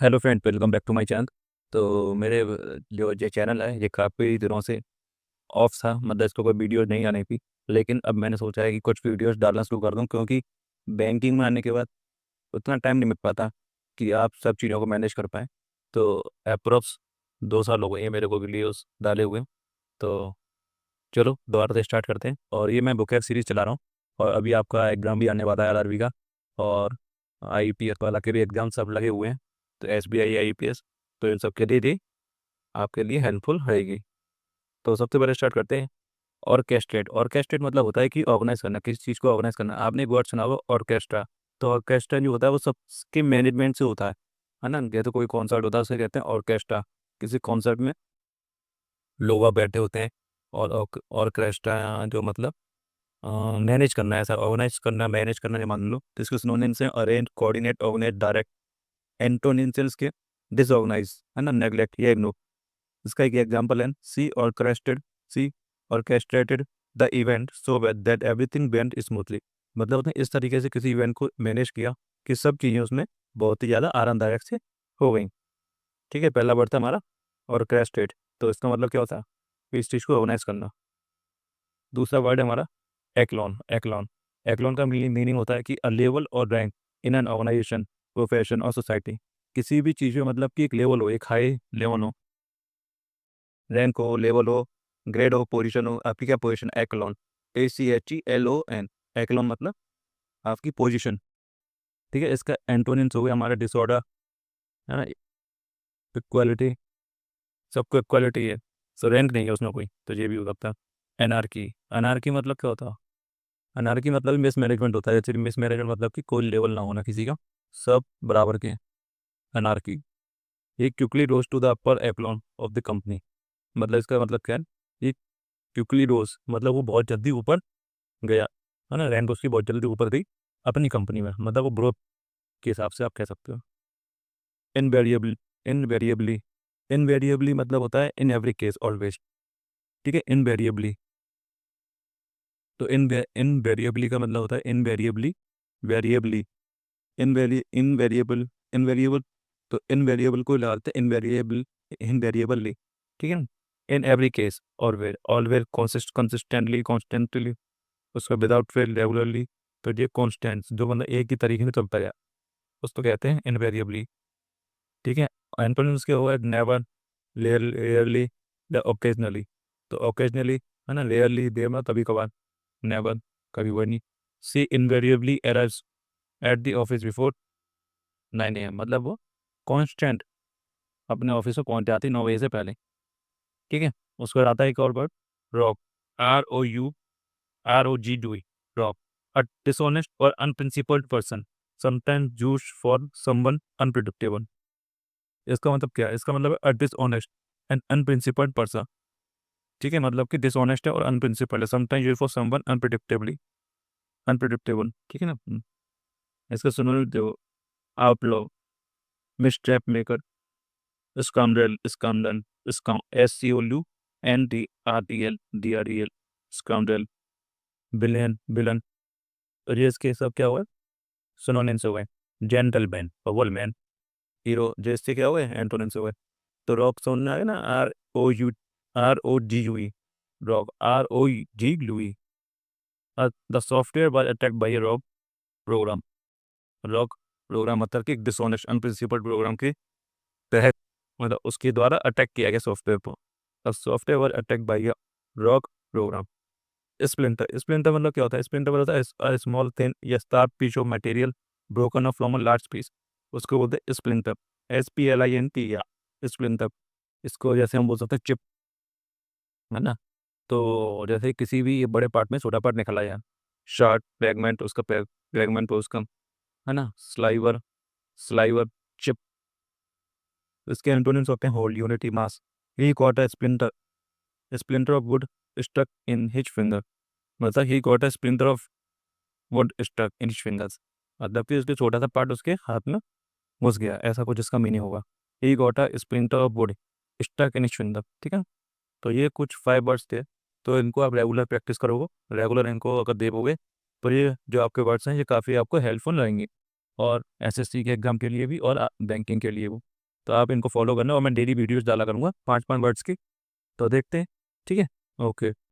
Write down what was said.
Hello friend, welcome back to my channel. तो मेरे जो ये चैनल है ये काफ़ी दिनों से ऑफ था, मतलब इसको कोई वीडियो नहीं आनी थी। लेकिन अब मैंने सोचा है कि कुछ वीडियोस डालना शुरू कर दूं, क्योंकि बैंकिंग में आने के बाद उतना टाइम नहीं मिल पाता कि आप सब चीज़ों को मैनेज कर पाएँ। तो अप्रोक्स 2 साल हो गए हैं मेरे को वीडियोस डाले हुए। तो चलो दोबारा से स्टार्ट करते हैं। और ये मैं बुक सीरीज चला रहा हूँ। और अभी आपका एग्ज़ाम भी आने वाला है आरआरबी का, और आईपीएस वाला के भी एग्ज़ाम सब लगे हुए हैं। तो एसबीआई आईपीएस, तो इन सब के लिए भी आपके लिए हेल्पफुल रहेगी। तो सबसे पहले स्टार्ट करते हैं। ऑर्केस्ट्रेट ऑर्केस्ट्रेट मतलब होता है कि ऑर्गेनाइज करना, किसी चीज़ को ऑर्गेनाइज करना। आपने एक वर्ड सुना होगा ऑर्केस्ट्रा। तो ऑर्केस्ट्रा जो होता है वो सबके मैनेजमेंट से होता है ना। जैसे कोई कॉन्सर्ट होता है उसे कहते हैं ऑर्केस्ट्रा। किसी कॉन्सर्ट में लोग वहाँ बैठे होते हैं। और ऑर्केस्ट्रा जो मतलब मैनेज करना है, ऐसा ऑर्गेनाइज करना, मैनेज करना, ये मान लो। तो इसके सिनोनिम्स हैं arrange, coordinate, organise, direct. Antonyms के डिसऑर्गेनाइज, है ना, नेग्लेक्ट या इग्नोर। इसका एक एग्जांपल है she orchestrated the event so that everything went smoothly. मतलब उसने इस तरीके से किसी इवेंट को मैनेज किया कि सब चीज़ें उसमें बहुत ही ज़्यादा आरामदायक से हो गई। ठीक है, पहला वर्ड था हमारा ऑर्केस्ट्रेट। तो इसका मतलब क्या होता है कि इस चीज़ को ऑर्गेनाइज करना। दूसरा वर्ड है हमारा एक्लॉन एक्लॉन एक्लॉन का मीनिंग होता है कि अ लेवल और rank in an organisation, profession और सोसाइटी। किसी भी चीज़ में मतलब कि एक लेवल हो, एक हाई लेवल हो, रैंक हो, लेवल हो, ग्रेड हो, पोजीशन हो। आपकी क्या पोजीशन? एक्लॉन, ACHELON। एक्लॉन मतलब आपकी पोजीशन। ठीक है, इसका एंटोनिम्स हो गया हमारा डिसऑर्डर, है ना, इक्वालिटी। सबको इक्वालिटी है, सो रैंक नहीं है उसमें कोई, तो ये भी हो सकता है। एनार्की अनार्की मतलब क्या होता है? अनार्की मतलब मिस मैनेजमेंट होता है। जैसे मिस मैनेजमेंट मतलब कि कोई लेवल ना होना किसी का, सब बराबर के। अनार्की। ये quickly rose to the upper echelon of the company. मतलब इसका मतलब क्या है? ये क्विकली रोज मतलब वो बहुत जल्दी ऊपर गया, है ना, रैंक उसकी बहुत जल्दी ऊपर गई अपनी कंपनी में, मतलब वो ग्रोथ के हिसाब से आप कह सकते हो। इनवेरिएबल इनवेरिएबली इनवेरिएबली मतलब होता है इन एवरी केस ऑलवेज। ठीक है, इनवेरिएबली। तो इनवेरिएबली का मतलब होता है इनवेरिएबली, वेरिएबली, इनवेरिएबल, इनवेरिएबल। तो इनवेरिएबल को लगाते हैं इनवेरिएबल, इनवेरिएबली। ठीक है ना। In every case, always, always, consistently, constantly, उसका विदाउट फेल, रेगुलरली। तो ये कॉन्स्टेंट जो मतलब एक ही तरीके से चलता है, उसको कहते हैं इनवेरिएबली। ठीक है। एंटोनिम्स के हुआ नेवर, रेयरली, ओकेजनली। तो ओकेजनली, है ना, रेयरली, देर में कभी कभार, नेवर, कभी वो नहीं। She invariably arrives at the office before 9 AM, मतलब वो कांस्टेंट अपने ऑफिस में पहुंच जाती 9 बजे से पहले। ठीक है। उसके बाद आता है एक और word, rogue, ROUGUE, rogue. A dishonest और unprincipled person, sometimes used for someone unpredictable. इसका मतलब क्या है? इसका मतलब है a dishonest and unprincipled person. ठीक है, मतलब कि डिसऑनेस्ट है और अनप्रिंसिपल है, sometimes used for someone unpredictably, unpredictable. ठीक है ना। इसका सुनो जो outlaw, mischief maker, scoundrel, scoundrel, SCOUNDREL, scoundrel, villain, villain. और ये इसके सब क्या हुआ? सिनोनिम्स हो गए। Gentleman, पॉवलमैन, hero. जैसे क्या हुए? एंटोनिम्स हो गए। तो रॉक सुनना है ना, ROGUE, rogue, ROGUE। The software was attacked by a rogue program. Rogue program मतलब कि डिसऑनेस्ट अनप्रिंसिपल प्रोग्राम के तहत, मतलब उसके द्वारा अटैक किया गया सॉफ्टवेयर पर। The software was attacked by a rogue program. Splinter मतलब क्या होता है? स्प्लिंटर मतलब होता है स्मॉल थिन या sharp piece of material broken off from a large piece, उसको बोलते हैं स्प्लिंटर। SPLINT, या स्प्लिंटर। इसको जैसे हम बोल सकते हैं चिप, है ना। तो जैसे किसी भी बड़े पार्ट में छोटा पार्ट निकला जाए, शार्ट फ्रेगमेंट, उसका फ्रेगमेंट पर उसका, है ना, स्लाइवर, स्लाइवर, चिप। इसके एंटोनिम्स होते हैं whole, unity, mass. He got a splinter, splinter of wood stuck in his finger. मतलब he got a splinter of wood stuck in his fingers, मतलब कि उसके छोटा सा पार्ट उसके हाथ में घुस गया, ऐसा कुछ इसका मीनिंग होगा। He got a splinter of wood stuck in his finger. ठीक है। तो ये कुछ 5 वर्ड्स थे। तो इनको आप रेगुलर प्रैक्टिस करोगे, रेगुलर इनको अगर देखोगे, तो ये जो आपके वर्ड्स हैं ये काफ़ी आपको हेल्पफुल रहेंगे। और एसएससी के एग्ज़ाम के लिए भी और बैंकिंग के लिए वो। तो आप इनको फॉलो करना और मैं डेली वीडियोस डाला करूँगा 5-5 वर्ड्स की। तो देखते हैं। ठीक है। ओके।